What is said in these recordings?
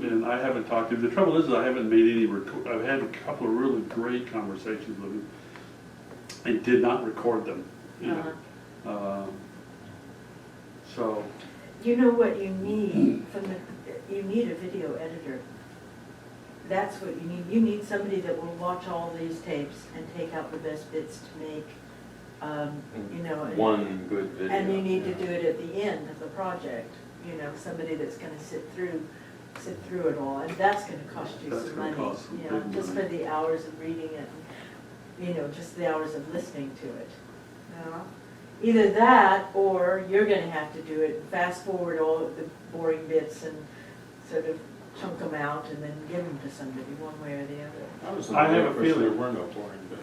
and I haven't talked to him. The trouble is, I haven't made any I've had a couple of really great conversations with him and did not record them, you know. So. You know what you need you need a video editor. That's what you need. You need somebody that will watch all these tapes and take out the best bits to make, you know. One good video. And you need to do it at the end of the project, you know, somebody that's gonna sit through it all, and that's gonna cost you That's some gonna money, cost some you know, big just money. for the hours of reading it, and, you know, just the hours of listening to it. You know? Either that, or you're gonna have to do it, fast forward all of the boring bits and sort of chunk them out and then give them to somebody, one way or the other. I have a feeling there were no boring bits.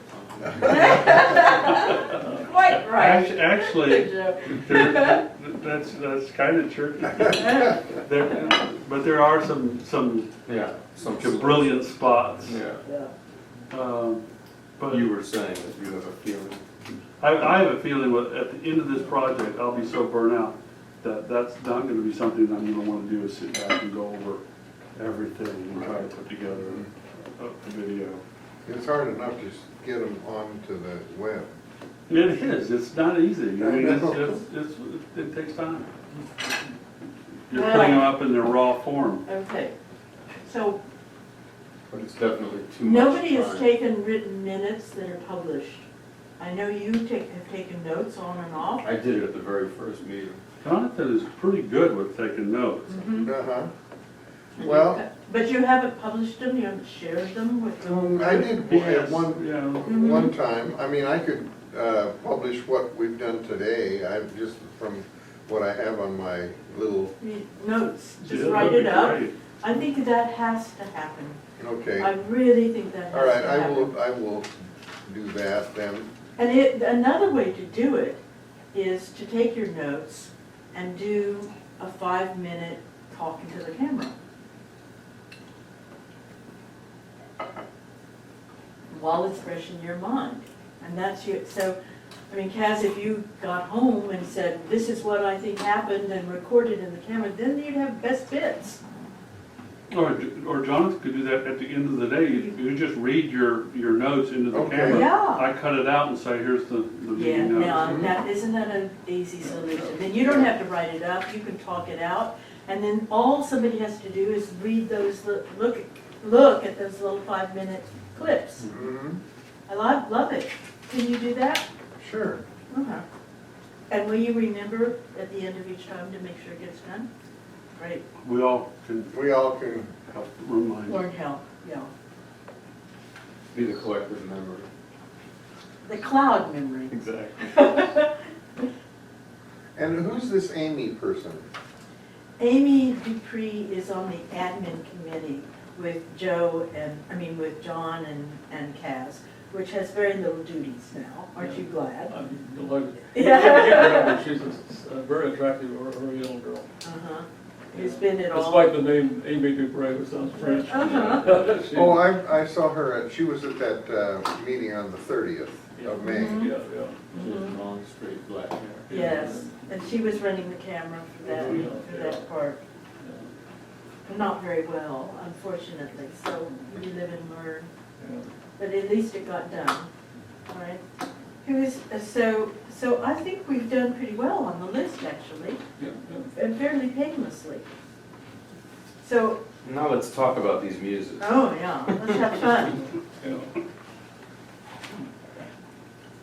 Quite right. Actually, Good that's kind of tricky. But there are some Yeah, some brilliant spots. Yeah. Yeah. But You were saying that you have a feeling. I have a feeling at the end of this project, I'll be so burnt out that that's not going to be something that I'm going to want to do, is sit back and go over everything and try to put together a video. It's hard enough to get them onto the web. It is. It's not easy. I mean, know. it takes time. You're putting them up in their raw form. Okay, so But it's definitely too much nobody has time. taken written minutes that are published. I know you have taken notes on and off. I did it at the very first meeting. Jonathan is pretty good with taking notes. Uh-huh. Well, But you haven't published them, you haven't shared them with the. I did He at has, one time. I mean, I could publish what we've done today. I've just, from what I have on my little, Notes, just Yeah, write that'd it be up. great. I think that has to happen. I okay. really think that has All right, to I happen. will do that then. And another way to do it is to take your notes and do a 5-minute talking to the camera. While it's fresh in your mind. And that's you. So, I mean, Kaz, if you got home and said, this is what I think happened and recorded in the camera, then you'd have best bits. Or Jonathan could do that at the end of the day. You just read your notes into the Okay. camera. Yeah. I cut it out and say, here's the Yeah, meeting now, notes. isn't that an easy solution? Then you don't have to write it up, you can talk it out, and then all somebody has to do is read those, look at those little 5-minute clips. Mhm. I love it. Can you do that? Sure. Okay. And will you remember at the end of each time to make sure it gets done? Great. We all can We all can, help remind. Or help, yeah. Be the collective memory. The cloud memory. Exactly. and who's this Amy person? Amy Dupree is on the admin committee with with John and Kaz, which has very little duties now. Aren't you glad? I'm delighted. Yeah. She's a very attractive, very young girl. Uh-huh. Who's been at all. Despite the name Amy Dupre, which sounds French. Uh-huh. She- Oh, I saw her she was at that meeting on the 30th of May. Mhm. Yeah, She has long, straight black hair. Yes, and she was running the camera for that part. Not very well, unfortunately, so we live and learn. yeah. But at least it got done, all right? So I think we've done pretty well on the list, actually, Yeah, yeah. and fairly painlessly. So, Now let's talk about these muses. oh yeah, let's have fun. Yeah.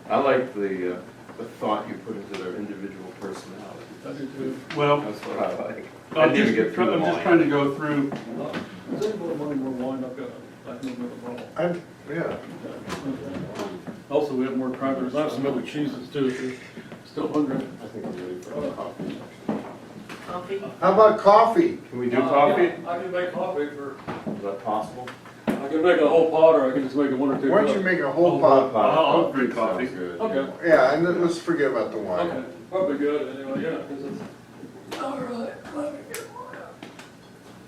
I like the thought you put into their individual personality. I do too. Well, That's what I like. I I'm didn't even get through them all just trying to go through. Is there more wine? I've got a movement of all. Yeah. Also, we have more crackers. I have some other cheeses too, if you're still hungry. I think we're ready for a coffee. Coffee? How about coffee? Can we do coffee? Yeah, I can make coffee for, Is that possible? I can make a whole pot, or I can just make it 1 or 2 Why don't you cups. make a whole Oh, pot? I'll drink coffee. Sounds good. Okay. Yeah, and then let's forget about the wine. Okay, probably good, anyway, yeah, 'cause it's, all right, let me get one out.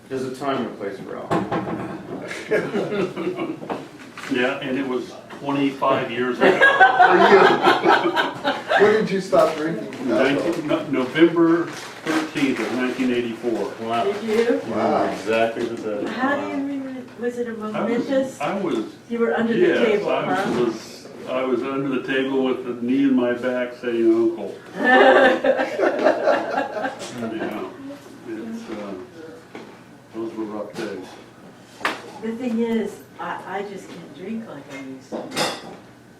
There's a time and a place for alcohol. Yeah, and it was 25 years ago. For you. When did you stop drinking? November 13th, 13th of 1984. Wow. Did you? Wow. Exactly the day. How do you remember, was it a momentous? I was, You were under the yes, table, I huh? was under the table with the knee in my back saying uncle. Yeah, it's, those were rough days. The thing is, I just can't drink like I used to.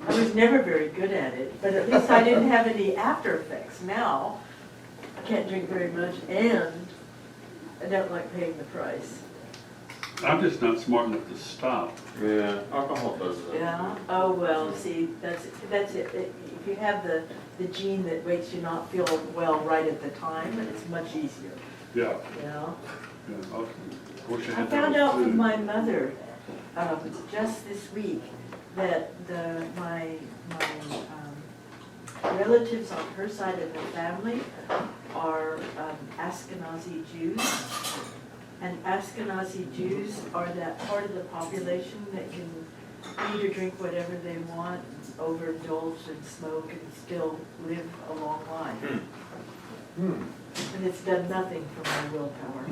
I was never very good at it, but at least I didn't have any after effects. Now, I can't drink very much, and I don't like paying the price. I'm just not smart enough to stop. Yeah, alcohol does that. Yeah, oh, well, see, that's it. If you have the gene that makes you not feel well right at the time, it's much easier, Yeah, you know? yeah. Wish I I had found that out from food. my mother, just this week, that my relatives on her side of the family are Ashkenazi Jews. And Ashkenazi Jews are that part of the population that can eat or drink whatever they want, overindulge and smoke and still live a long life. And it's done nothing for my willpower.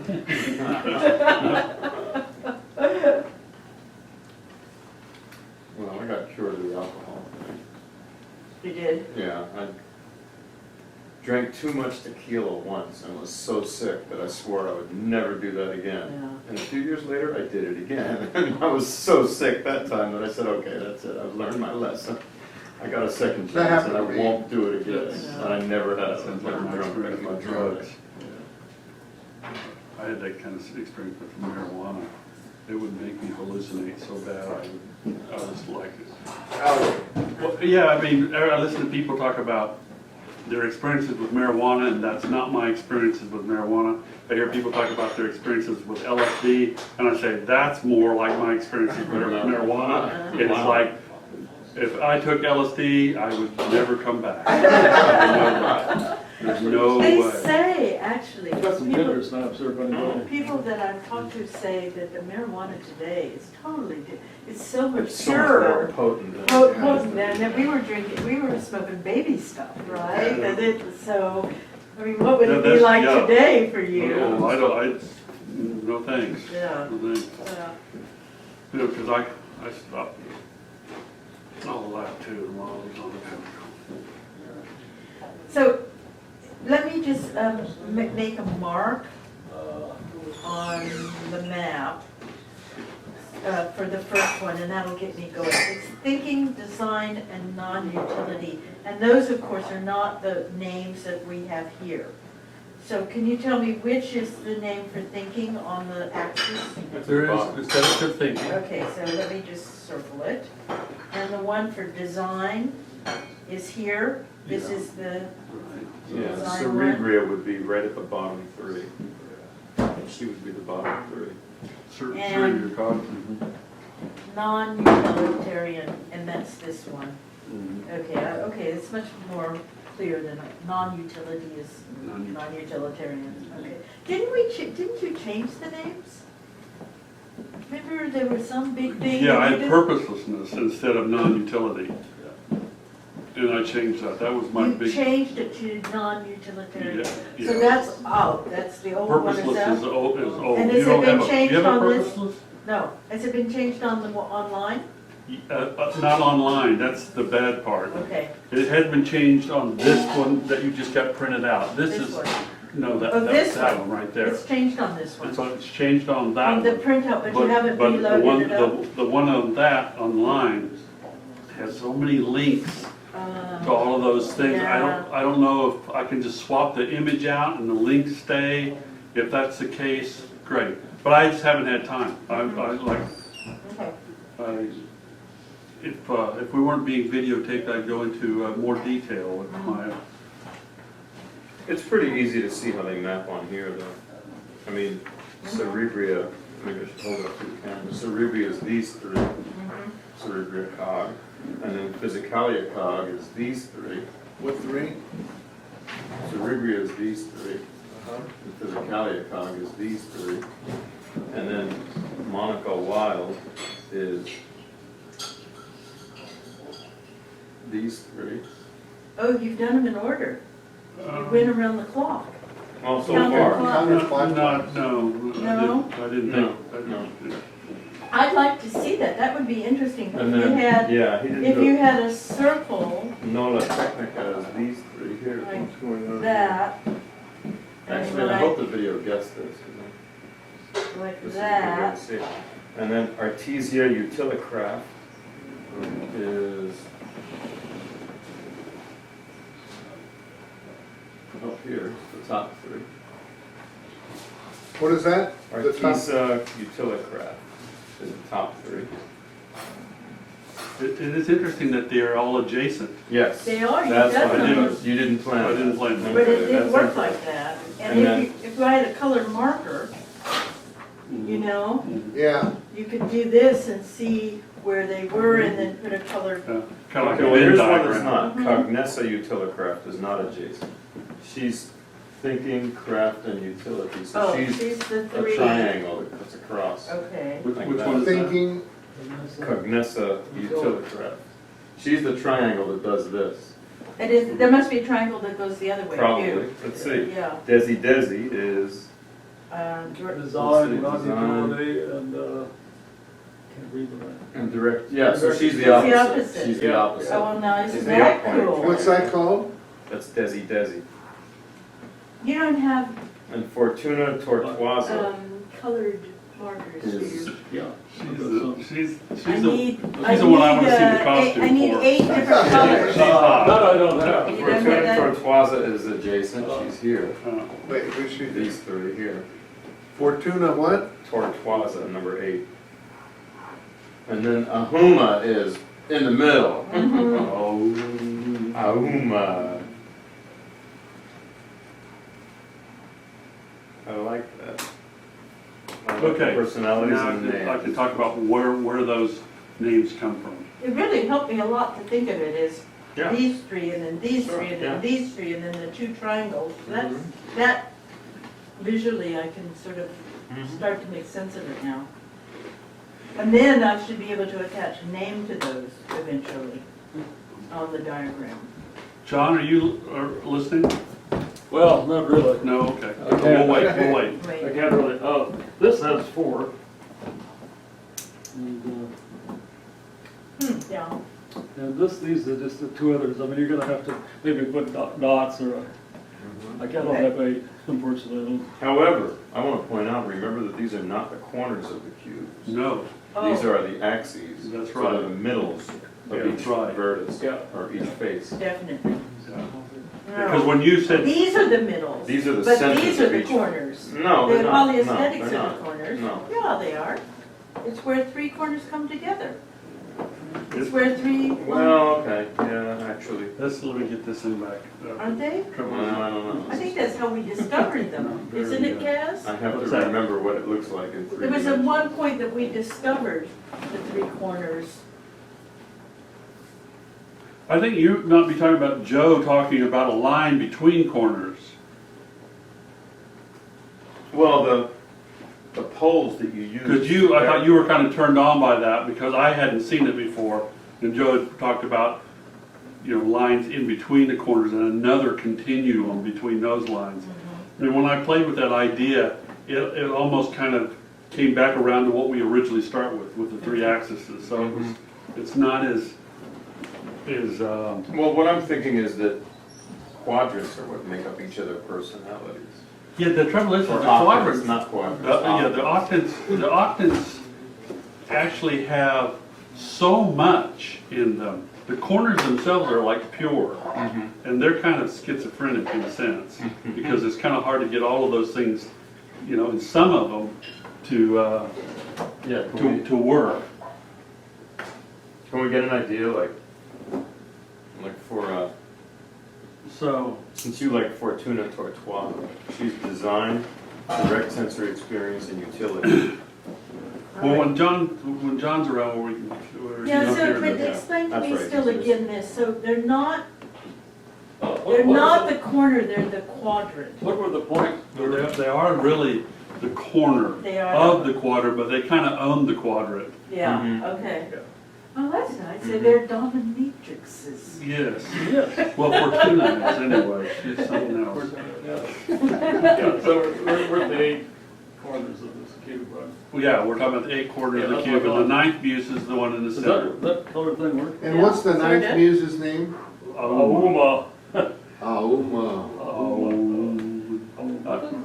Well, I got cured of the alcohol thing. You did? Yeah, I drank too much tequila once and was so sick that I swore I would never do that again. Yeah. And a few years later, I did it again. And I was so sick that time that I said, okay, that's it, I've learned my lesson. I got a second That chance and I happened to me. won't do it again. Yes. And I never have. Sounds I've like never my drunk experience that with much. drugs. I had that kind of experience with marijuana. It would make me hallucinate so bad, I was like, well, yeah, I mean, I listen to people talk about their experiences with marijuana, and that's not my experiences with marijuana. I hear people talk about their experiences with LSD, and I say, that's more like my experiences with marijuana. It's like, if I took LSD, I would never come back. There's no They way. say, actually, Got some people, bitter snaps there, buddy. people that I've talked to say that the marijuana today is totally, it's so much It's so much more purer. potent than. Potent than we were drinking, we were smoking baby stuff, right? So, I mean, what would Yeah, it be that's- like yeah. today for No, you? no thanks. Yeah. No thanks. Yeah. You know, because I stopped all that too while I was on the chemical. So, let me just make a mark on the map for the first one, and that'll get me going. It's thinking, design, and non-utility. And those, of course, are not the names that we have here. So can you tell me which is the name for thinking on the axis? There is, instead of thinking, Okay, so let me just circle it. And the one for design is here. This Yeah. is the, Yeah, Design Cerebria would be right at the bottom three. She would be the bottom three. certainly your cog. non-utilitarian, and that's this one. Mhm. Okay, it's much more clear than non-utility is Non-utilitarian. non-utilitarian. Okay, didn't you change the names? Remember there was some big thing? Yeah, I you had did? purposelessness instead of non-utility. And I changed that, that was my You big, changed it to non-utilitarian. Yeah, So yeah. that's out, that's the old one, is purposeless is out? old, And You has it don't been have a- changed you have a on this? purposeless? No, has it been changed on the, online? Not online, that's the bad part. Okay, It has been changed on this one that you just got printed out. This this is, one. no, Oh, that's this that one. one right there. It's changed on this one. It's changed on that On the one. printout, but you haven't but the one- reloaded it up? The one on that online has so many links to all of those things. Yeah. I don't know if I can just swap the image out and the links stay. If that's the case, great. But I just haven't had time. I like, Okay. if we weren't being videotaped, I'd go into more detail with my, It's pretty easy to see how they map on here, though. I mean, Cerebria, maybe I should hold it up to the camera. Cerebria is these three, Cerebria cog, and then Physicalia cog is these three. What three? Cerebria is these three, and Physicalia cog is these three, and then Monica Wild is these three. Oh, you've done them in order. You went around the clock. Well, so Counterclockwise. far. Not, no, No? I didn't No, think. I didn't- I'd like to see that, that would be interesting, And if you then, had, yeah, he didn't if you go, had a circle Nola Technica is these three here. Like What's going on? that, Actually, I hope the video gets this, 'cause like this is a good way that, to see it. And then Artesia Utilicraft is up here, the top three. What is that? The top- Artesia Utilicraft is the top three. It is interesting that they are all adjacent. Yes. They are, you That's got fine. them. You didn't plan I didn't that. plan that. But it Okay, didn't that's work interesting. like that, And and then- if I had a colored marker, you know, Yeah, you could do this and see where they were and then put a colored, Kind of like Okay, a well, Venn here's one that's diagram. not. Mhm. Cognessa Utilicraft is not adjacent. She's thinking, craft, and utility, so oh, she's she's the a three. triangle that cuts across. Okay, Which Like which that. one is that? thinking, Cognessa Utilicraft. She's the triangle that does this, it is, there must be a triangle that goes the other way too. probably. Let's see. Yeah, Desi is, Design, Let's see, non-utility, and, can't read the rest. and direct, yeah, so she's She's the the opposite. opposite. She's the Yeah. opposite. oh, well, now She's isn't the that up-pointing cool? triangle. what's that called? That's Desi. You don't have, And Fortuna Tortoisa colored markers is, here. Yeah. She's I the, need, she's the one I wanna see the costume I need for. 8 different colors. She's hot. That I don't have. You don't have Fortuna that? Tortoisa is adjacent, she's here. Wait, who's she? These three here. Fortuna what? Tortoisa, number 8. And then Ahuma is in the middle. Mhm. Oh. Ahuma. I like that. I like the Okay. personalities Now and I can names. talk about where those names come from. It really helped me a lot to think of it as Yeah. these three, and then these Sure, three, and yeah. then these three, and then the 2 triangles. That's, Mhm. that, visually, I can sort of Mhm. start to make sense of it now. And then I should be able to attach a name to those eventually on the diagram. John, are you listening? Well, not really. No, okay. Okay. We'll wait, we'll wait. I Wait, can't really, this has 4. And, yeah, and these are just the 2 others. I mean, you're gonna have to maybe put dots or, I can't Okay. have 8, unfortunately. However, I want to point out, remember that these are not the corners of the cubes. No, These oh, are the axes. That's So they're right. the middles Yeah, of that's each right. vertex, Yeah. or each face. definitely. because No. when you said, These are the middles. These are the But centers these are of the each. corners. No, The they're not. No, polyaesthetics they're are not. the corners. No. Yeah, they are. It's where 3 corners come together. It's It's- where 3, Well, okay, yeah, actually. let me get this thing back. aren't they? Trouble Well, is- I don't know. I think that's how we discovered them, Very isn't it, good. Kaz? I have What's to that? remember what it looks like in 3 There was at dimensions. one point that we discovered the 3 corners. I think you not be talking about Joe talking about a line between corners. Well, the poles that you use. Because I thought you were kind of turned on by that because I hadn't seen it before. And Joe had talked about, lines in between the corners and another continuum between those lines. And when I played with that idea, it almost kind of came back around to what we originally start with the 3 axes. So it's not as, Well, what I'm thinking is that quadrants are what make up each of their personalities. yeah, the trouble is, the Or octants, quadrants, not quadrants. the octants actually have so much in them. The corners themselves are like pure, Mhm. and they're kind of schizophrenic in a sense, because it's kind of hard to get all of those things, in some of them to Yeah, to work. can we get an idea, like for, So, since you like Fortuna Tortoise, she's design, direct sensory experience, and utility. well, when John's around, we're Yeah, up so, here. but yeah. explain to That's me right, still it's- again this, so they're not What the corner, they're the quadrant. What were the points? They are really the corner They are. of the quadrant, but they kind of own the quadrant. Yeah, Mhm. okay. Oh, that's nice, so they're dominatrixes. Yes. Yes. Well, Fortuna is anyway, she's something else. Yeah, so we're at the 8 corners of this cube, right? Well, yeah, we're talking about the 8 quarters of Yeah, the that's cube, what I and the thought. 9th muse is the one in the Does center. that colored thing work? And what's the Yeah, ninth sorta. muse's name? Auma. Auma.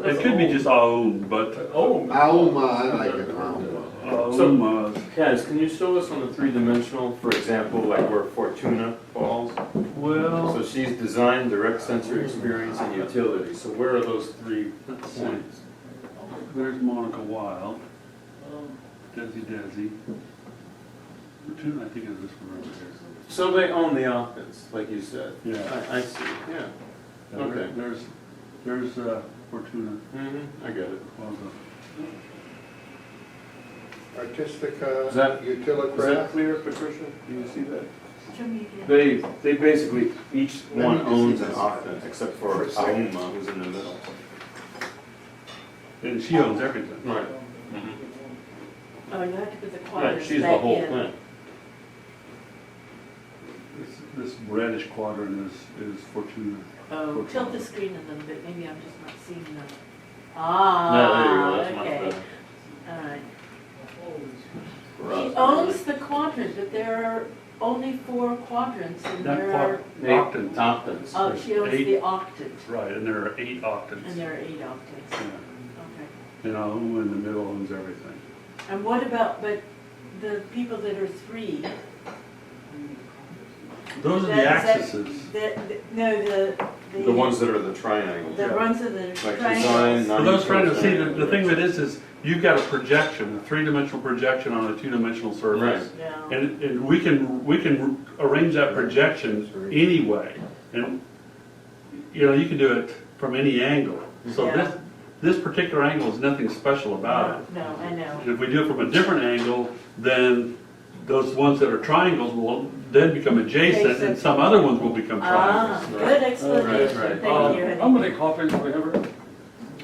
It could be just Aum, but Oh. Auma, I like it, Auma. Aum, Kaz, can you show us on the three-dimensional, for example, like where Fortuna falls? well, So she's design, direct sensory experience, and utility. So where are those 3 let's see. points? There's Monica Wild, Desi. Fortuna, I think is this one over here. So they own the offense, like you said. Yeah. I see, yeah. Yeah, Okay. There's Fortuna. I get it. Plaza. Artistica, Is that Utilacraft. clear, Patricia? Do you see that? Show me again. They basically, each Let one me just owns see an this. offense, except for For a second. Auma, who's in the middle. And she owns everything. Right. Oh, you have to put the Right, quadrants she's the back whole in. thing. This reddish quadrant is Fortuna. Oh, tilt the screen a little bit, maybe I'm just not seeing them. No, there you go, Ah, that's much okay, better. all right. For She us. owns the quadrant, but there are only 4 quadrants and That there are, octants. Octants. oh, she owns Eight. the octant, Right, and there are 8 and octants. there are 8 octants, Yeah. okay. And Aum in the middle owns everything. And what about, but the people that are 3? Those are the That- that- axes. No, The ones that are the triangles. the ones of the Like triangles. design, For those trying to see, the thing of it is you've got a projection, a 3-dimensional projection on a 2-dimensional surface. Yeah. And we can arrange that projection anyway. And, you know, you can do it from any angle. So Yeah. this particular angle is nothing special about it. No, I know. And if we do it from a different angle, then those ones that are triangles will then become adjacent, and some other ones will become Ah, triangles. good explanation, Right, right. thank you, How honey. many copies do we have? here?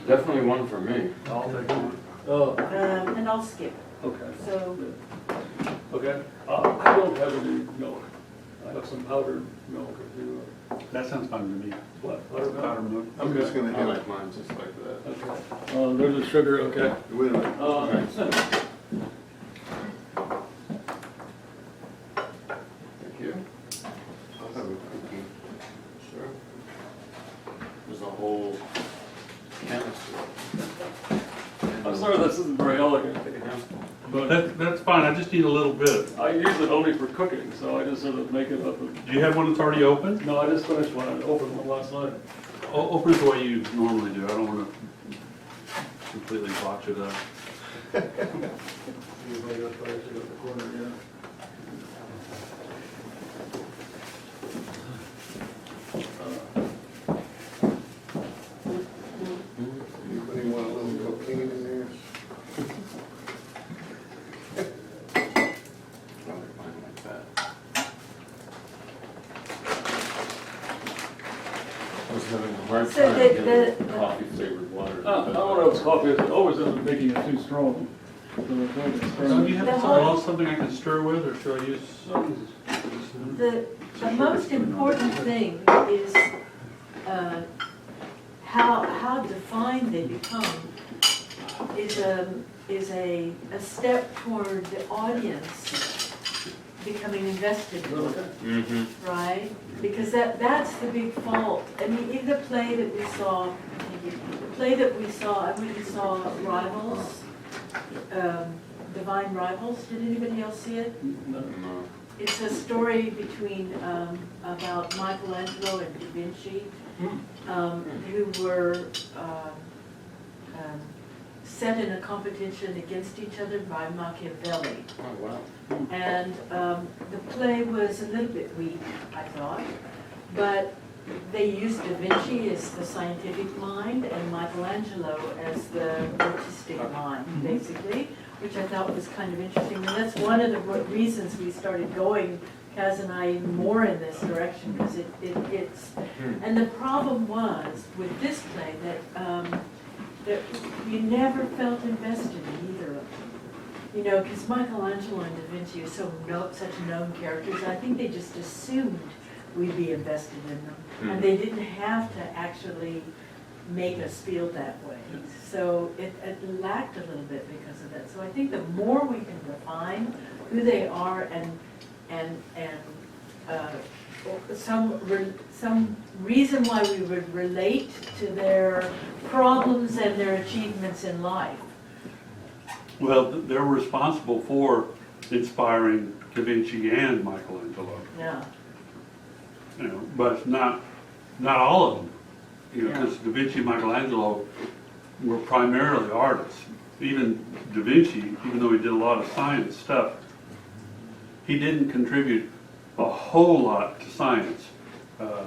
Definitely one for me. I'll take one. Oh, And I'll skip, okay. so, Okay. I don't have any milk. I have some powdered milk if you, That sounds fine to me. what, Powder powder milk? milk. I'm just gonna I have, like mine just like that. Okay. There's a sugar, okay. wait a minute. Thank you. I'll have a cookie. Sure. There's a whole canister. I'm sorry this isn't very elegant, but That's fine, I just need a little bit. I use it only for cooking, so I just sort of make it up. Do you have one that's already open? No, I just finished one. I opened one last night. Open it the way you normally do, I don't wanna completely botch it up. Anybody got fires at the corner, yeah. Anybody want a little cocaine in there? Probably mine like that. I was having a hard So time the- getting the- coffee flavored water. I don't know if it's coffee, it always ends up making it too strong. So the thing is So do strong. you have The something whole- else, something I can stir with, or should I use? the most important thing is how defined they become is a step toward the audience becoming invested in it. Mm-hmm. Right? Because that's the big fault. I mean, in the play that we saw, I went and saw Rivals, Divine Rivals. Did anybody else see it? No. It's a story between, about Michelangelo and Da Vinci, who were set in a competition against each other by Machiavelli. Oh, wow. And the play was a little bit weak, I thought, but they used Da Vinci as the scientific mind and Michelangelo as the artistic mind, basically, which I thought was kind of interesting. And that's one of the reasons we started going, Kaz and I, even more in this direction, because it's, and the problem was with this play that you never felt invested in either of them. You know, because Michelangelo and Da Vinci are such known characters, I think they just assumed we'd be invested in them. And they didn't have to actually make us feel that way. So it lacked a little bit because of that. So I think the more we can define who they are and some reason why we would relate to their problems and their achievements in life. Well, they're responsible for inspiring Da Vinci and Michelangelo, Yeah. you know, but not all of them. You know, Yeah. because Da Vinci and Michelangelo were primarily artists. Even Da Vinci, even though he did a lot of science stuff, he didn't contribute a whole lot to science.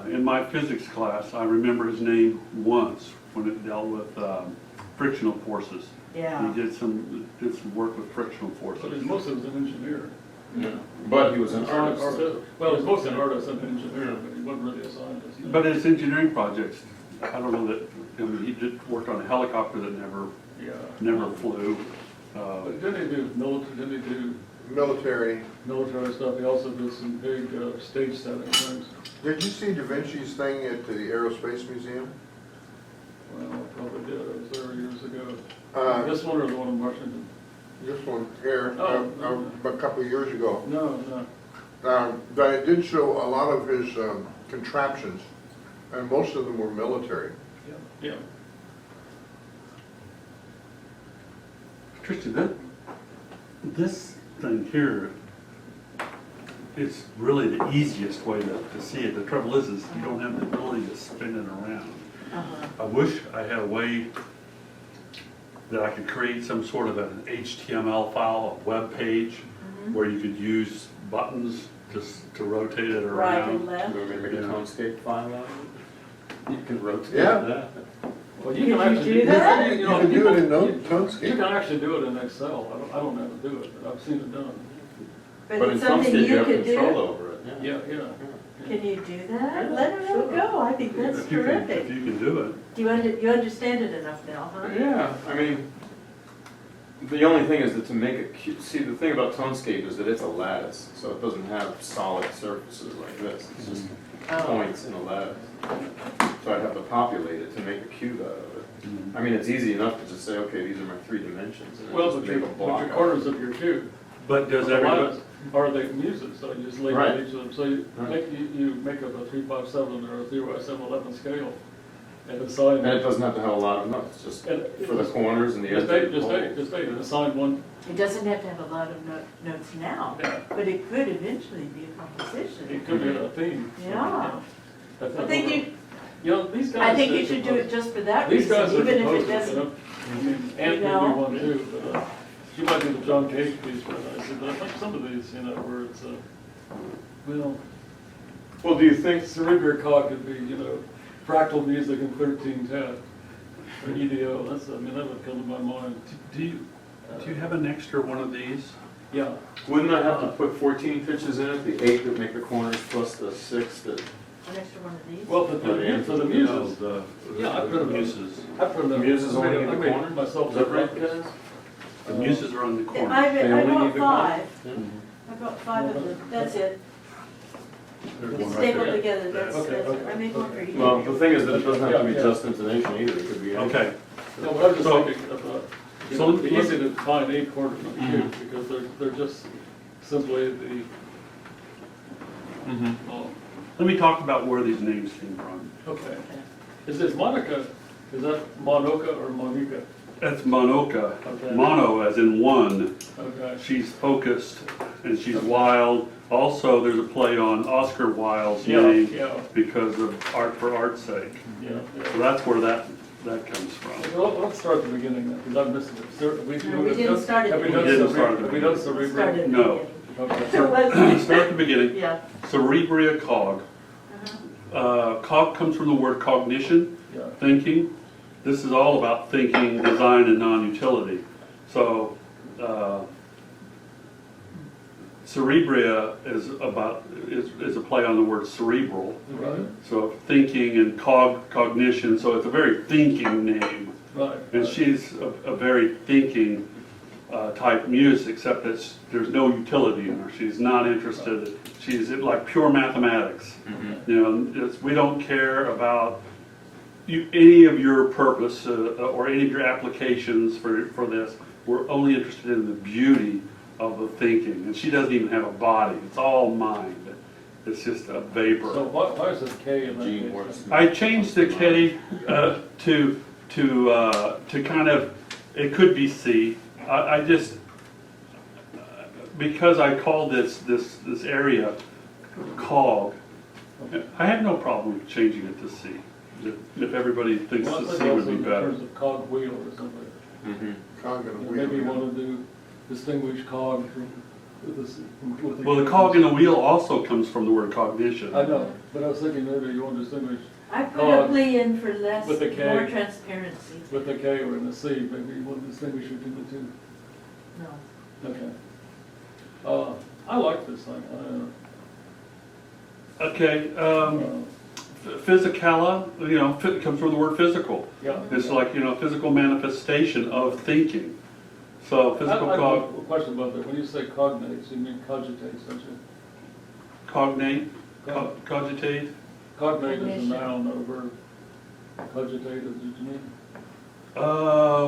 In my physics class, I remember his name once when it dealt with frictional forces. Yeah. He did some work with frictional But forces. he's mostly was an engineer. Yeah. But he was an artist. Well, he's mostly an artist and an engineer, but he wasn't really a scientist. no. But his engineering projects, I don't know that, I mean, he did work on a helicopter that Yeah. never flew. But didn't he do military, didn't he do Military. military stuff? He also did some big stage setting things. Did you see Da Vinci's thing at the Aerospace Museum? Well, I probably did, I was there years ago. Uh, This one or the one in Washington? This one here, Oh. a couple of years ago. No, no. But it did show a lot of his contraptions, and most of them were military. Yeah. Tristan, this thing here is really the easiest way to see it. The trouble is you don't have the ability to spin it around. Uh-huh. I wish I had a way that I could create some sort of an HTML file, a web page, where you could use buttons just to rotate it Right and around. You left. want me to make a Yeah. Townscape file out of it? You can rotate Yeah. that. Well, Could you do that? You can do it in You Townscape. can actually do it in Excel. I don't know how to do it, but I've seen it done. But in it's something Townscape, you have could control do. over it, yeah. Yeah. Can you do that? Let her go. I think that's If you can- terrific. If you can do it. Do you understand it enough now, huh? Yeah, I mean, the only thing is that to make it cute, see, the thing about Townscape is that it's a lattice, so it doesn't have solid surfaces like this. It's just Oh. points in a lattice. So I'd have to populate it to make a cube out of it. I mean, it's easy enough to just say, okay, these are my 3 dimensions, and then Well, just but make your, a block. but your out corners of of your cube But does are everybody, lattice, are the muses, so you just label Right. each of them. So you Right. you make up a 357 or a 3x711 scale and assign. And it doesn't have to have a lot of notes, just And for the corners and the edges. Just eight, and assign one. It doesn't have to have a lot of notes now, Yeah. but it could eventually be a composition. It could be a theme. Yeah. I think These guys. I think you should do it just for that These reason, guys are even if it composers, you doesn't. know. I mean, Ant You may know? do one too, but she might do the John Cage piece very nicely, but I think some of these, where it's, well, Well, do you think, Cerebral Cog could be, fractal music in 1310, or EDO, that would come to my mind. do you have an extra one of these? Yeah, wouldn't I have to put 14 pitches in it, the 8 that make the corners plus the 6 that, An extra one of these? well, for the muses, No, Yeah, I put them in. muses. I put them. The muses only need the I made corner? myself. is that right, guys? The muses are on the corner. I They only bought need the corner? 5. Yeah. I bought 5 of them, that's it. There's It's one right stapled there. together, that's, Okay. I made one for each. Well, the thing is that it doesn't have to be Yeah. just intonation either, it could be. anything. Okay, No, but I'm just So- thinking of, So it'd be let's- easy to find 8 quarters on the cube, because they're just simply the, oh, let me talk about where these names came from. okay. Is Monica, is that Monoka or Monica? That's Monoka. Okay. Mono as in one. Okay. She's focused and she's wild. Also, there's a play on Oscar Wilde's Yeah, name yeah, because of art for art's sake. yeah. So that's where that comes from. Well, let's start at the beginning then, because I've missed it. No, we didn't start at Have we the done beginning. Cerebral? Have we done Started Cerebral? at the No. beginning. Okay. So let's, Start at the beginning. yeah. Cerebria cog. Cog comes from the word cognition, Yeah. thinking. This is all about thinking, design, and non-utility. So, cerebria is a play on the word cerebral. Right, So thinking and cognition, so it's a very thinking name. right. And she's a very thinking type muse, except that there's no utility in her. She's not interested, she's in like pure mathematics. You know, we don't care about any of your purpose or any of your applications for this. We're only interested in the beauty of the thinking. And she doesn't even have a body, it's all mind. It's just a vapor. So why is it K in that Gene case? works. I changed the K to kind of, it could be C. I just, because I called this area cog, I have no problem changing it to C. If everybody thinks Well, I the think C would also be in better. terms of cog wheel or something. Cog and a wheel. Maybe you want to do distinguish cog with the. Well, the cog in the wheel also comes from the word cognition. I know, but I was thinking maybe you want to distinguish I put a Cog plea in for less, with a K. more transparency. with the K or in the C, maybe you want to distinguish between the two. No. Okay. I like this thing. Okay, physicala, you know, comes from the word physical. Yeah. It's like, you know, physical manifestation of thinking. So physical I have cog, a question about that. When you say cognates, you mean cogitates, don't you? cognate, cogitate. Cognate is a Cognition. noun, not a verb. Cogitate is what you mean.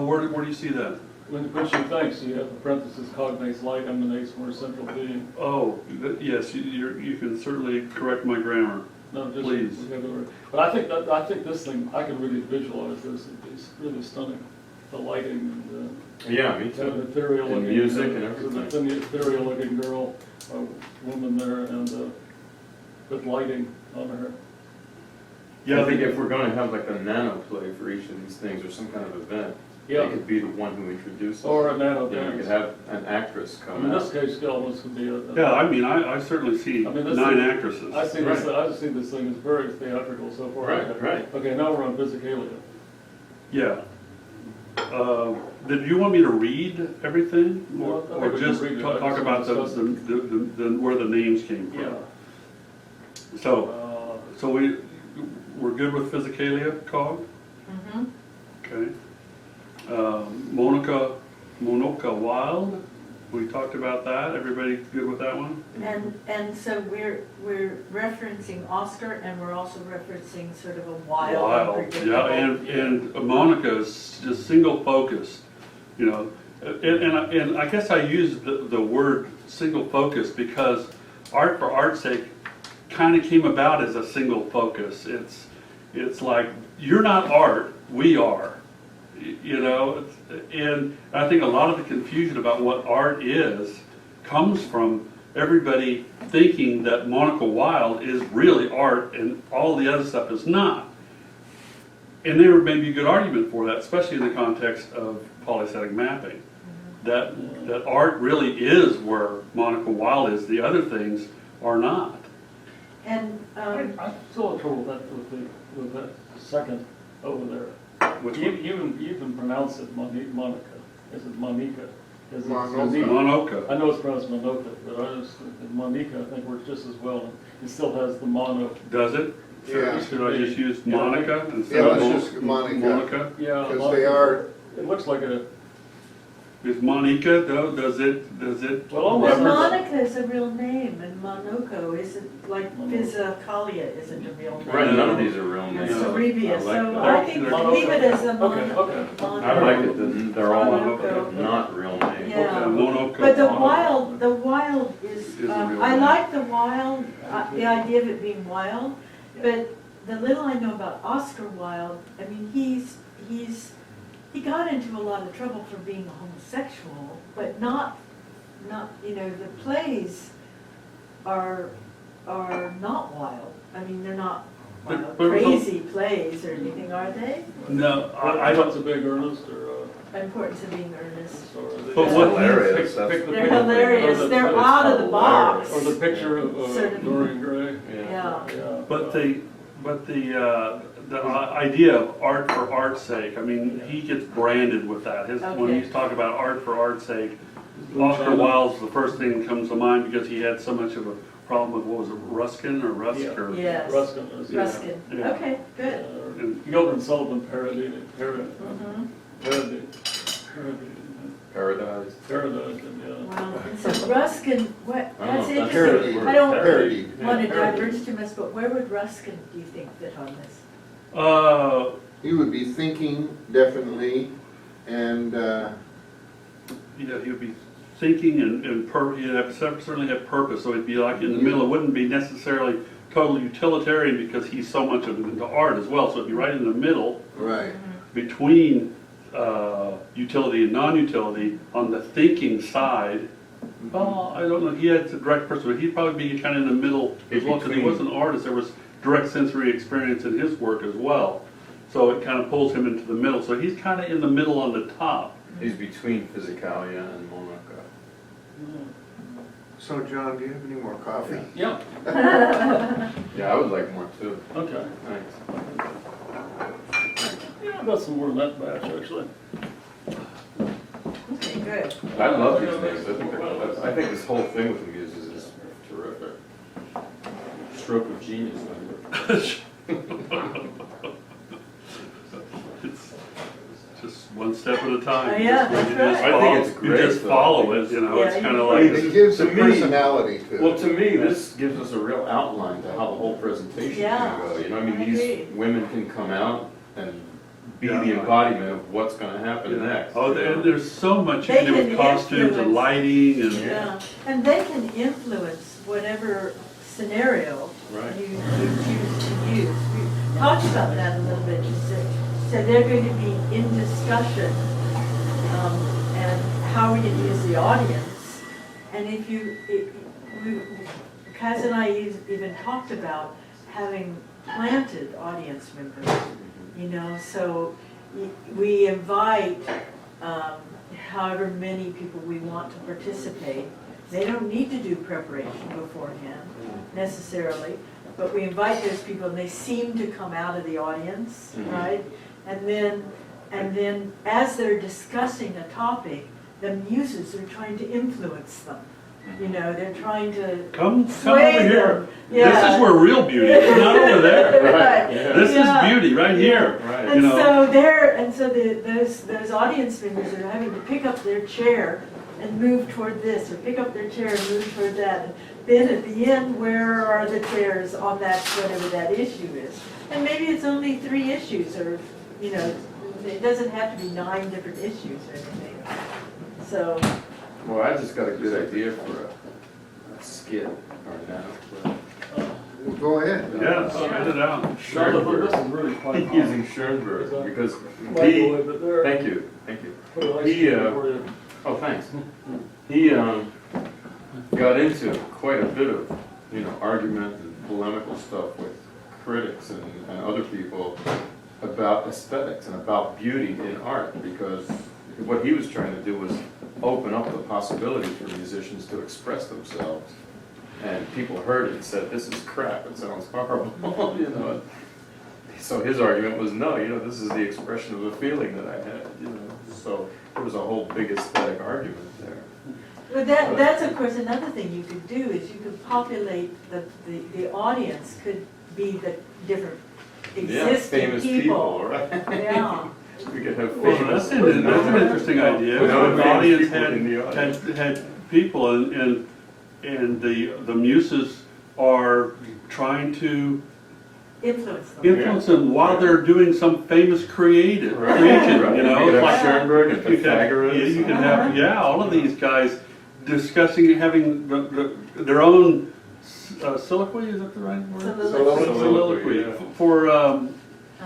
Where do you see that? When she thinks, you have the parenthesis cognates, light emanates from her central being. Oh, yes, you can certainly correct my grammar. No, just Please. the other way. But I think this thing, I can really visualize this. It's really stunning. The lighting and Yeah, me the too. ethereal And looking. music and everything. The ethereal looking girl, woman there, and with lighting on her. Yeah, I think if we're going to have like a nano play for each of these things or some kind of event, Yeah. they could be the one who introduces it. Or a nano You know, you dance. could have an actress I come mean, out. this case Skeletons could be a. Yeah, I mean, I certainly see I mean, this 9 is- actresses. I see this, I just see this thing as very theatrical so far. Right, right. Okay, now we're on Physicality. Yeah. Did you want me to read everything? Well, I think Or we can just read it. talk I just about discuss it. where the names came from? Yeah. So we're good with Physicalia, cog? Mm-hmm. Okay. Monoka Wild, we talked about that. Everybody good with that one? And so we're referencing Oscar, and we're also referencing sort of a wild, unpredictable. Yeah, and Monica's just single focused, you know. And I guess I use the word single focus because art for art's sake kind of came about as a single focus. It's like, you're not art, we are, you know. And I think a lot of the confusion about what art is comes from everybody thinking that Monica Wilde is really art and all the other stuff is not. And there may be a good argument for that, especially in the context of polystatic mapping. That art really is where Monica Wilde is, the other things are not. And, I'm still in trouble with that second over there. Which You one? even pronounce it Monica. Is it Monica? Is it Monoka. Monoka. I know it's pronounced Monoka, but Monica I think works just as well. It still has the mono. Does it? Yeah. Should I just use Yeah. Monica instead Yeah, of let's just Monica. Monica? Yeah. Because they are, It looks like a, Is Monica though, does it Well, almost. but reference- Monica is a real name, and Monoko isn't, like Monoka. Physicalia isn't a real name. Right, none of these are real And names. Cerebria, I so like I that. think Monoka. leave it as a Okay, okay. I like it that they're all Monoka. not real names. Yeah. Monoka. But the Monoka. wild is, Is a real I name. like the wild, the idea of it being wild, but the little I know about Oscar Wilde, I mean, he got into a lot of trouble for being a homosexual, but not, you know, the plays are not wild. I mean, they're not But- wild, but- crazy plays or anything, are they? No, I What's don't, a big earnest Importance of being earnest. or But It's what- hilarious. That's- They're hilarious, or the- they're it's out of the box. Or the picture of Sort of- Dorian Gray. Yeah. Yeah. but the idea of art for art's sake, I mean, he gets branded with that. When Okay. he's talking about art for art's sake, Oscar Wilde's the first thing that comes to mind because he had so much of a problem with, what was it, Ruskin or Rusk Yeah. or? Yes. Ruskin is. Ruskin, Yeah. okay, good. And- Gilbert and Sullivan parody. Mhm. Paradise. Paradise, and, yeah. Well, and so Ruskin, what, I don't that's know if that's interesting. the right I word. don't Parody. want to Parody. diverge too much, but where would Ruskin, do you think, fit on this? He would be thinking, definitely, and, You know, he would be thinking he'd have certainly have purpose, so it'd be like in the middle. It wouldn't be necessarily totally utilitarian because he's so much of it into art as well, so it'd be right in the middle right. between utility and non-utility on the thinking side. Well, I don't know, he had a direct person, but he'd probably be kind of in the middle as well, because he was an artist. There was direct sensory experience in his work as well, so it kind of pulls him into the middle. So he's kind of in the middle on the top. He's between Physicalia and Monaca. So, John, do you have any more coffee? Yeah, Yeah, I would like more too. okay. Thanks. Yeah, I got some more in that batch, actually. Okay, good. I love these things. I think this whole thing with the muses is terrific. Stroke of genius. It's just one step at a time. Yeah, You just that's right. I think it's You great, just though, follow it, because- you know, Yeah, it's you kind of do. like, It gives a To me- personality to it. Well, to me, this gives us a real outline to how the whole presentation Yeah, can go. You know, I mean, I these agree. women can come out and be Yeah. the embodiment of what's gonna happen next. oh, and there's so much you They can do with can costumes and influence. lighting and. Yeah, and they can influence whatever scenario Right. you choose to use. We talked about that a little bit, you said they're going to be in discussion, and how we can use the audience. And if Kaz and I even talked about having planted audience members, you know, so we invite however many people we want to participate. They don't need to do preparation beforehand necessarily, but we invite those people and they seem to come out of the audience, Mhm. right? And then as they're discussing a topic, the muses are trying to influence them. You know, they're trying to Come sway over here. them. This Yeah. is where real beauty is, not over there. Right. Yeah. This Yeah. is beauty right here. Right. You And know. so those audience members are having to pick up their chair and move toward this, or pick up their chair and move toward that. And then at the end, where are the chairs on that, whatever that issue is? And maybe it's only 3 issues, or, you know, it doesn't have to be 9 different issues or anything. So, Well, I just got a good idea for a skit or now. Go ahead. Yeah, spit it out. No, this is really quite hot. Using Schoenberg, because he, Microwave it there. thank you, thank you. Put a nice He, spoon for you. Oh, thanks. He got into quite a bit of, you know, argument and polemical stuff with critics and other people about aesthetics and about beauty in art, because what he was trying to do was open up the possibility for musicians to express themselves. And people heard it and said, "This is crap, it sounds horrible," you know. So his argument was, no, you know, this is the expression of a feeling that I had, you know. So there was a whole big aesthetic argument there. but that's of course another thing you could do, is you could populate the audience could be the different Yeah, existing famous people, right? Yeah. We could have Well, famous. that's an interesting idea. No If the famous audience people in the audience. had people and the muses are trying to Influence them. influence them while they're doing some famous creation, you know? You could It's have like- Schoenberg and You can, Pythagoras. yeah, you can have, all of these guys discussing, having their own soliloquy, is that the right word? Soliloquy. Soliloquy, Yeah. for,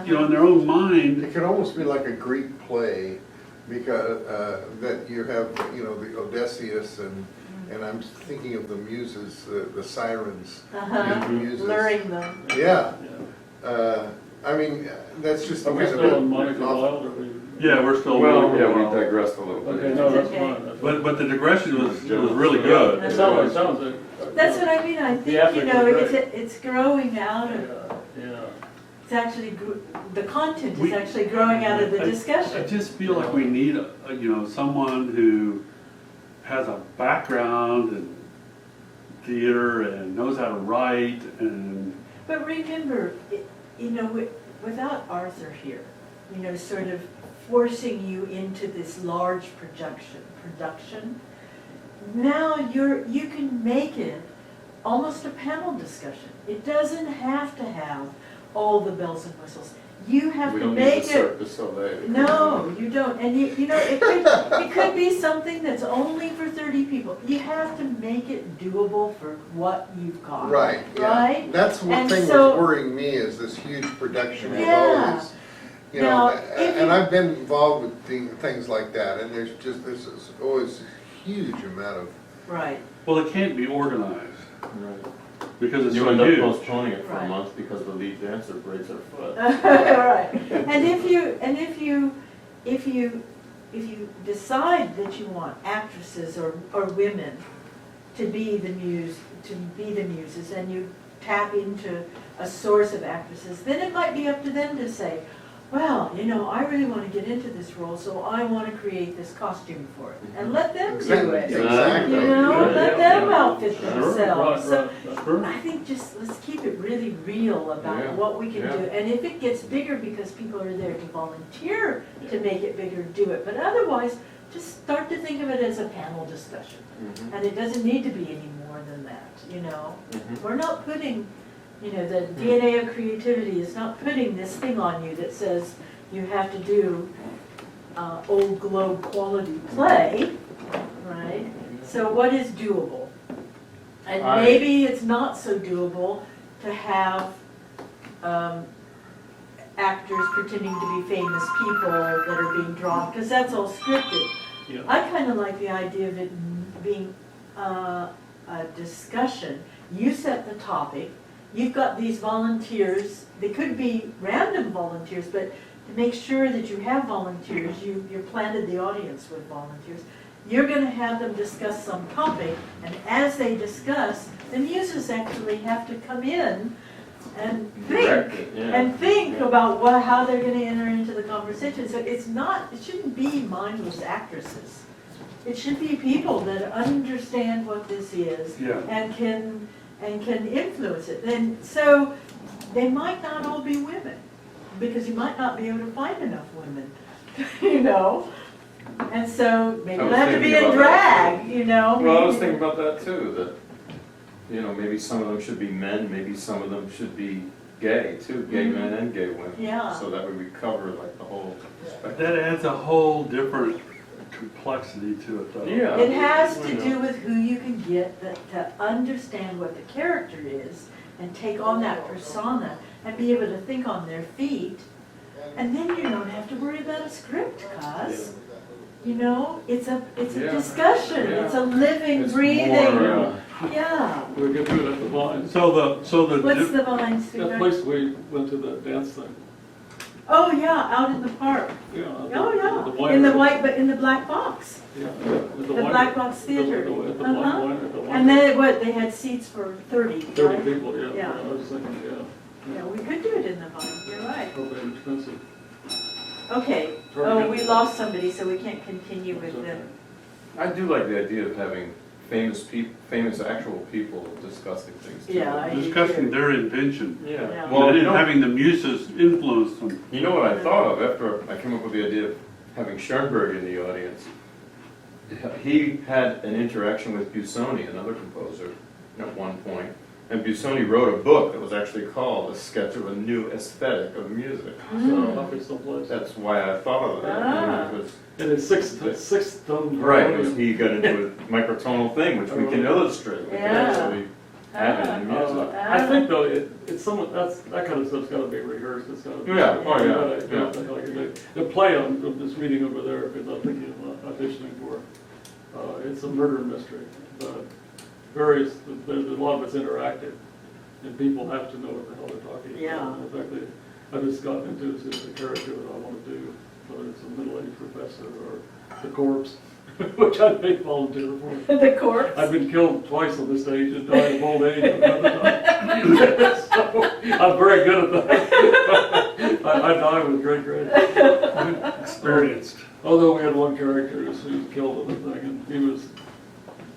you know, in their own mind. It could almost be like a Greek play, because, that you have, you know, the Odysseus and I'm thinking of the muses, the sirens. Uh-huh. the muses. Luring them. Yeah, Yeah. I mean, that's just the Are we kind of still in it. Monica Wild, or we? Yeah, we're still. Well, really yeah, we well. digressed a little Okay, bit. no, that's Okay. fine. That's But the digression was General really stuff. good. It sounds like. That's what I mean, I think, you Theatrically know, great. it's growing out of, Yeah. it's actually, the content is We- actually growing out of the I discussion. just feel like we need, you know, someone who has a background in theater and knows how to write and, But remember, you know, without Arthur here, you know, sort of forcing you into this large production. Now you can make it almost a panel discussion. It doesn't have to have all the bells and whistles. You have We to don't need make the it. Cirque du Soleil. No, you don't. And you know, it could be something that's only for 30 people. You have to make it doable for what you've got. Right, yeah. Right? That's one And thing that's so- worrying me is this huge production with Yeah. all these, you know, Now, if and you- I've been involved with things like that, and there's always a huge amount of, Right. Well, it can't be organized, Right. because it's You so end up huge. postponing it for a Right. month because the lead dancer breaks her foot. Right. And if you decide that you want actresses or women to be the muses, and you tap into a source of actresses, then it might be up to them to say, well, you know, I really want to get into this role, so I want to create this costume for it. And let them do exactly, it. exactly. You know, let them outfit Sure, themselves. So right. Sure. I think just, let's keep it really real about Yeah, what we can yeah. do. And if it gets bigger because people are there to volunteer to make it bigger, do it. But otherwise, just start to think of it as a panel discussion. Mhm. And it doesn't need to be any more than that, you know? Mhm. We're not putting, you know, the DNA of creativity is not putting this thing on you that says you have to do Old Globe quality play, right? So what is doable? And I- maybe it's not so doable to have actors pretending to be famous people that are being drawn, because that's all scripted. Yeah. I kind of like the idea of it being a discussion. You set the topic, you've got these volunteers, they could be random volunteers, but to make sure that you have volunteers, you're planted the audience with volunteers. You're going to have them discuss some topic, and as they discuss, the muses actually have to come in and Direct think, it, yeah. and think about how they're going to enter into the conversation. So it shouldn't be mindless actresses. It should be people that understand what this is Yeah. and can influence it. Then so they might not all be women, because you might not be able to find enough women, you know. And so maybe I was they'll have to be thinking in about that, drag, you know. Well, I was maybe- thinking about that too, that, you know, maybe some of them should be men, maybe some of them should be gay too, gay Mhm. men and gay women. Yeah. So that way we cover like the whole spectrum. That adds a whole different complexity to it, though. Yeah. It has I to know. do with who you can get to understand what the character is and take on that persona and be able to think on their feet. And then you don't have to worry about a script, cuz, you know, it's a Yeah. discussion, Yeah. it's a living, It's breathing, more, yeah. We could do it at the Vines. So the What's the Vines That thing? place we went to the dance thing. Oh, yeah, out in the park. Yeah. Oh, yeah, winery. in the white, but in the black box, Yeah. At the winery. Black Box Theater. At the Uh-huh. winery, at the winery. And then what, they had seats for 30, 30 right? people, yeah. Yeah. I was thinking, yeah. Yeah, we could do it in the Vines, you're right. Probably expensive. Okay, oh, we lost somebody, so we can't continue with the, I do like the idea of having famous actual people discussing things too. Yeah, I- discussing their invention, Yeah. Yeah. Well, and you know, having the muses influence them. you know what I thought of after I came up with the idea of having Schoenberg in the audience? He had an interaction with Busoni, another composer, at one point, and Busoni wrote a book that was actually called A Sketch of a New Aesthetic of Music. So Probably someplace. that's why I thought of that. Ah. It was- And it's sixth tone. Right, it was, he got into a microtonal thing, which we can illustrate. We can Yeah. actually have it in music. I think though, it's somewhat, that kind of stuff's gotta be rehearsed, it's gotta be. Yeah, oh, you yeah, gotta- yeah. like the play on this reading over there, because I'm thinking of auditioning for, it's a murder mystery, but there's a lot of it's interactive, and people have to know what the hell they're talking about. Yeah. In fact, I just got into the character that I want to do, whether it's a middle-aged professor or the corpse, which I'd make volunteer for. the corpse. I've been killed twice on the stage and died of old age another time. So, I'm very good at that. I die with great grace. Experienced. Although we had one character who was killed in the thing, and he was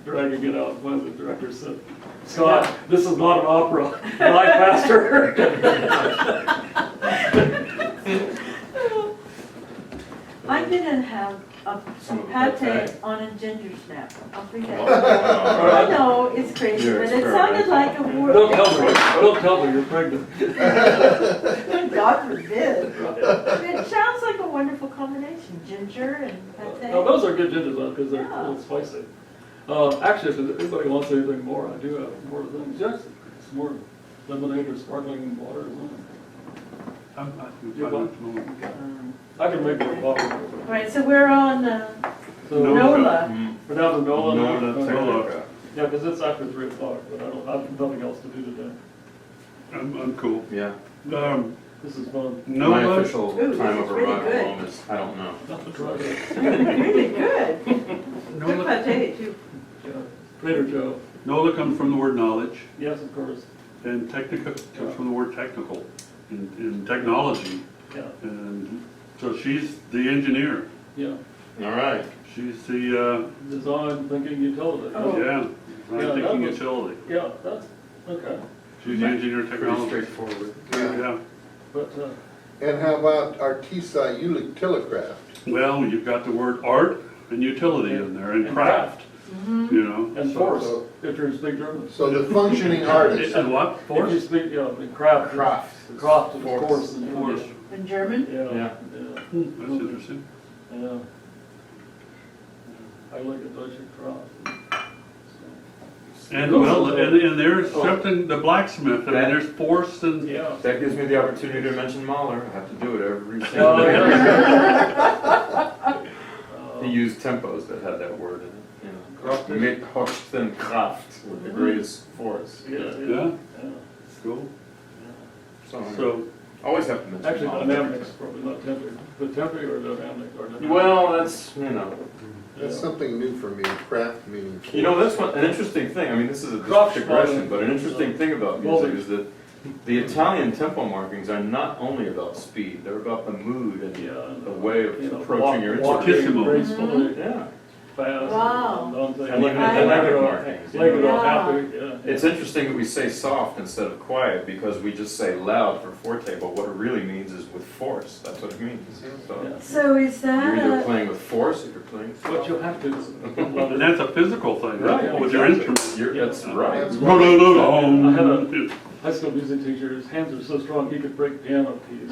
dragging it out. One of the directors said, "Scott, this is not an opera. Lie faster." gonna have Some a of the pate pate. on a ginger snap. I'll bring that. Wow. I know, it's crazy, You're but it sounded like a word. Don't tell me you're pregnant. God forbid. But it sounds like a wonderful combination, ginger and pate. No, those are good gingers because they're Yeah. a little spicy. Actually, if anybody wants anything more, I do have more things. Yes, it's more lemonade or sparkling water or something. I I can make more coffee. All right, so we're on So, NOLA. we're down to NOLA. now? No, Okay. Technica. Yeah, because it's after 3 o'clock, but I have nothing else to do today. I'm cool. Yeah. This is fun. My NOLA, official Ooh, this time is of really arrival good. home is, I don't know. Not to try that. Really good. Good NOLA, pate too. Yeah. Trader Joe. NOLA comes from the word knowledge, Yes, of course. and Technica comes from the word technical, in technology. Yeah, And so she's the engineer. yeah. All right. She's the, Design thinking utility. Oh. yeah, Yeah, I'm that thinking was- utility. Yeah, that's, okay. She's the engineer Pretty technology. straightforward. Yeah. Yeah. But, And how about Artisa Utilicraft? Well, you've got the word art and utility in there, and And craft, you know. and so- force, so- if you speak German. So the functioning artist. And what? If you Force? speak, yeah, and craft. Craft. Craft is Force. force in Force. English. In German? Yeah, Yeah. yeah, That's interesting. yeah. I like a Deutsche Craft. And well, and there's something, the blacksmith, I mean, there's force and, Yeah. That gives me the opportunity to mention Mahler. I have to do it every single Oh, day. yeah. He used tempos that had that word in it, you know. Kraft. Mit höchsten Kraft, with the greatest force. Yeah, yeah, yeah. cool. So, So, always have to mention Actually, Mahler. dynamics, probably not temporary, but temporary or dynamic or dynamic. Well, that's, you know. That's something new for me, craft meaning. You know, that's an interesting thing. I mean, this is a Craft digression, spotting. but an interesting thing about music is that the Italian tempo markings are not only about speed, they're about the mood and Yeah. the way of You know, approaching your walk- instrument. walking gracefully, Yeah. fast. Wow. And And even the I- dynamic markings. you Like it know. all Yeah. happy, yeah. It's interesting that we say soft instead of quiet because we just say loud for forte, but what it really means is with force. That's what it means. So Yeah. So is you're that either a, playing with force or you're playing with What you'll have to. and that's a physical thing, Right, with your exactly. instrument. That's right. That's No, no, no, no. I had a high school music teacher, his hands are so strong, he could break piano keys.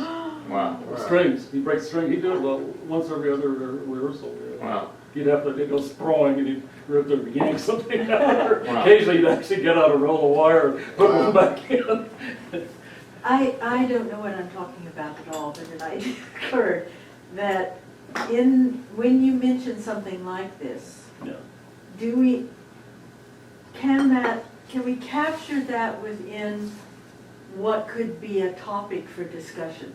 Wow. Strings, he breaks string, he'd do it about once every other rehearsal. Wow. He'd have to go sprawling and he'd rip there and yank something out. Or Wow. occasionally he'd actually get out a roll of wire and put one back in. I don't know what I'm talking about at all, but an idea occurred that when you mention something like this, Yeah. can we capture that within what could be a topic for discussion?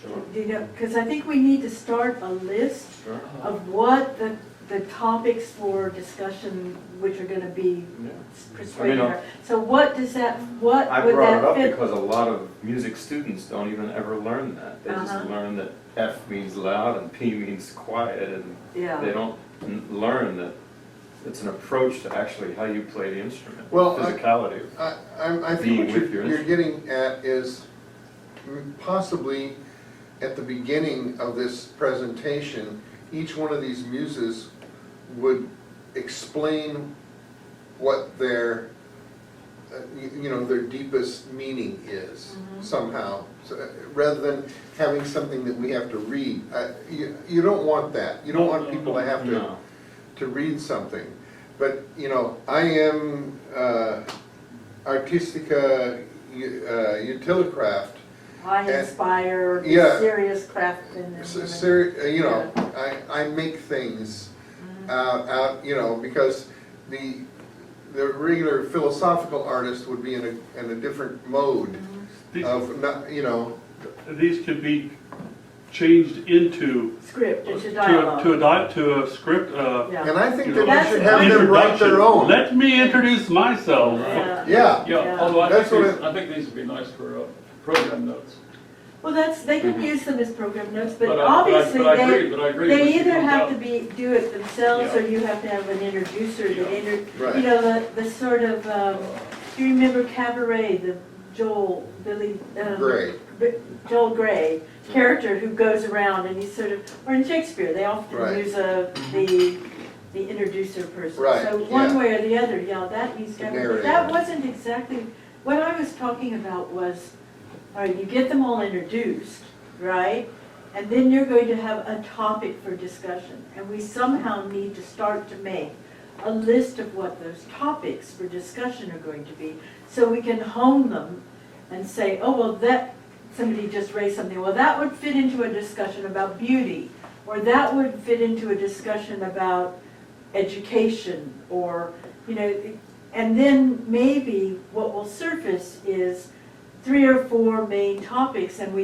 Sure. Do you know, because I think we need to start a list Sure. of what the topics for discussion, which are gonna be Yeah. persuaded I mean, her. So what does that, what I would brought it that up fit? because a lot of music students don't even ever learn that. They just Uh-huh. learn that F means loud and P means quiet, and they Yeah, don't learn that it's an approach to actually how you play the instrument, Well, physicality. I think Being what with your you're getting at is possibly at the beginning of this presentation, each one of these muses would explain what their, their deepest meaning is somehow. So, rather than having something that we have to read. You don't want that. You don't want people to have No. to read something. But, I am Artistica Utilicraft. I inspire Yeah. serious craftsmen and women. I make things out, because the regular philosophical artist would be in a different mode of not, These could be changed into, Script, it's a to dialogue. a script, Yeah. and I think You that know, we should have them write their introduction. own. Let me introduce myself. Yeah. Yeah, Yeah, Yeah. although That's what I think these would be nice for program notes. Well, they can use them as program notes, but I obviously agree, but I agree. they when she either comes have out. to do it themselves, Yeah. or you have to have an introducer that Right. the sort of, do you remember Cabaret, the Joel, Billy, Gray. Joel Gray, character who goes around and he's sort of, or in Shakespeare, they often Right. use the introducer person. Right, So one yeah. way or the other, yeah, that needs to happen. But Narrator. that wasn't exactly, what I was talking about was, all right, you get them all introduced, right? And then you're going to have a topic for discussion. And we somehow need to start to make a list of what those topics for discussion are going to be, so we can hone them and say, oh, well, that, somebody just raised something, well, that would fit into a discussion about beauty, or that would fit into a discussion about education, or, you know, and then maybe what will surface is 3 or 4 main topics, and we